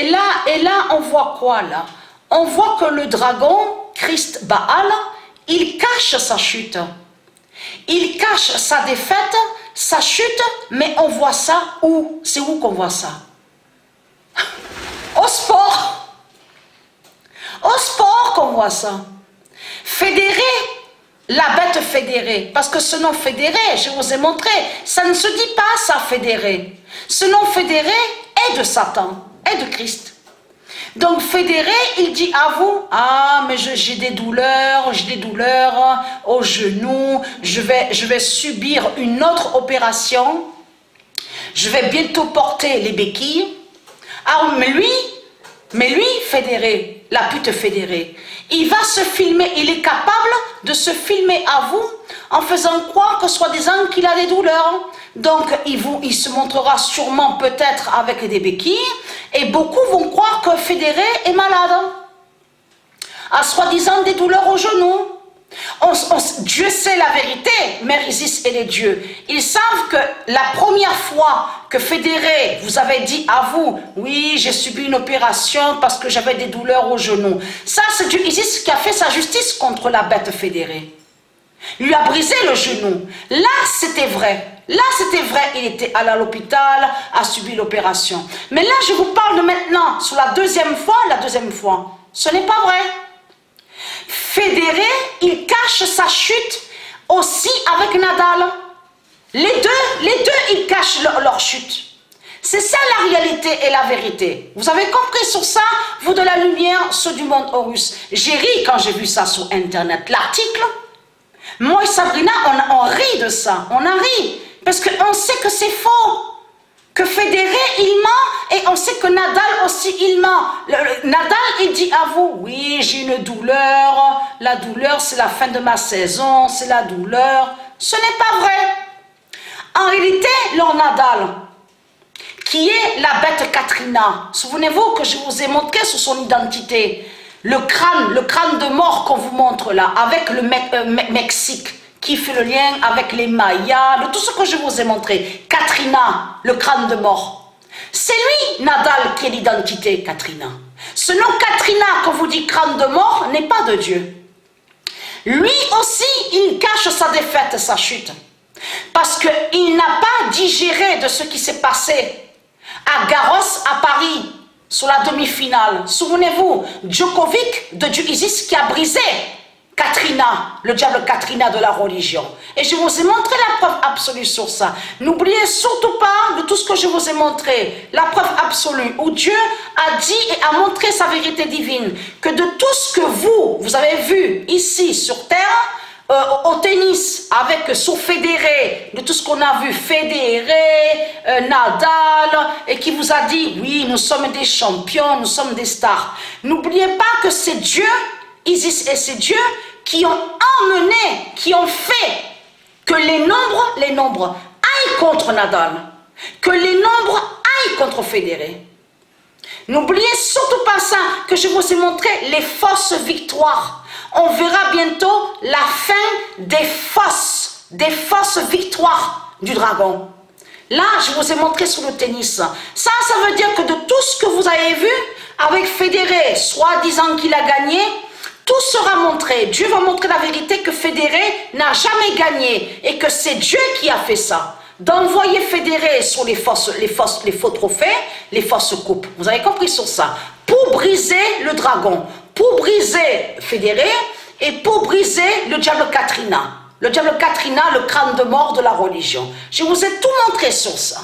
et là, on voit quoi là? On voit que le dragon, Christ Baal, il cache sa chute. Il cache sa défaite, sa chute, mais on voit ça où? C'est où qu'on voit ça? Au sport. Au sport qu'on voit ça. Fédéré, la bête fédérée. Parce que ce nom fédéré, je vous ai montré, ça ne se dit pas ça fédéré. Ce nom fédéré est de Satan, est de Christ. Donc fédéré, il dit à vous, ah mais j'ai des douleurs au genou, je vais subir une autre opération, je vais bientôt porter les béquilles. Ah mais lui fédéré, la pute fédérée, il va se filmer, il est capable de se filmer à vous en faisant croire que soi-disant qu'il a des douleurs. Donc il se montrera sûrement peut-être avec des béquilles et beaucoup vont croire que fédéré est malade. À soi-disant des douleurs au genou. Dieu sait la vérité, Mère Isis et les dieux. Ils savent que la première fois que fédéré vous avez dit à vous, oui, j'ai subi une opération parce que j'avais des douleurs au genou. Ça, c'est Dieu Isis qui a fait sa justice contre la bête fédérée. Il lui a brisé le genou. Là, c'était vrai. Là, c'était vrai. Il était allé à l'hôpital, a subi l'opération. Mais là, je vous parle de maintenant, sur la deuxième fois. Ce n'est pas vrai. Fédéré, il cache sa chute aussi avec Nadal. Les deux, ils cachent leur chute. C'est ça la réalité et la vérité. Vous avez compris sur ça, vous de la lumière, ceux du monde Horus. J'ai ri quand j'ai vu ça sur Internet. L'article, moi et Sabrina, on rit de ça. On en rit. Parce qu'on sait que c'est faux. Que Fédéré, il ment, et on sait que Nadal aussi, il ment. Nadal, il dit à vous, oui, j'ai une douleur, la douleur, c'est la fin de ma saison, c'est la douleur. Ce n'est pas vrai. En réalité, leur Nadal, qui est la bête Katrina, souvenez-vous que je vous ai montré sur son identité, le crâne de mort qu'on vous montre là, avec le Mexique, qui fait le lien avec les Mayas, de tout ce que je vous ai montré. Katrina, le crâne de mort. C'est lui, Nadal, qui est l'identité, Katrina. Ce nom Katrina, qu'on vous dit crâne de mort, n'est pas de Dieu. Lui aussi, il cache sa défaite, sa chute. Parce qu'il n'a pas digéré de ce qui s'est passé à Garros, à Paris, sur la demi-finale. Souvenez-vous, Djokovic, de Dieu Isis, qui a brisé Katrina, le diable Katrina de la religion. Et je vous ai montré la preuve absolue sur ça. N'oubliez surtout pas de tout ce que je vous ai montré, la preuve absolue, où Dieu a dit et a montré sa vérité divine, que de tout ce que vous avez vu ici sur terre, au tennis, avec sur Fédéré, de tout ce qu'on a vu, Fédéré, Nadal, et qui vous a dit, oui, nous sommes des champions, nous sommes des stars. N'oubliez pas que c'est Dieu, Isis et c'est Dieu qui ont emmené, qui ont fait que les nombres aillent contre Nadal, que les nombres aillent contre Fédéré. N'oubliez surtout pas ça, que je vous ai montré les fausses victoires. On verra bientôt la fin des fausses victoires du dragon. Là, je vous ai montré sur le tennis. Ça veut dire que de tout ce que vous avez vu avec Fédéré, soi-disant qu'il a gagné, tout sera montré. Dieu va montrer la vérité que Fédéré n'a jamais gagné et que c'est Dieu qui a fait ça. D'envoyer Fédéré sur les faux trophées, les fausses coupes. Vous avez compris sur ça? Pour briser le dragon, pour briser Fédéré et pour briser le diable Katrina. Le diable Katrina, le crâne de mort de la religion. Je vous ai tout montré sur ça.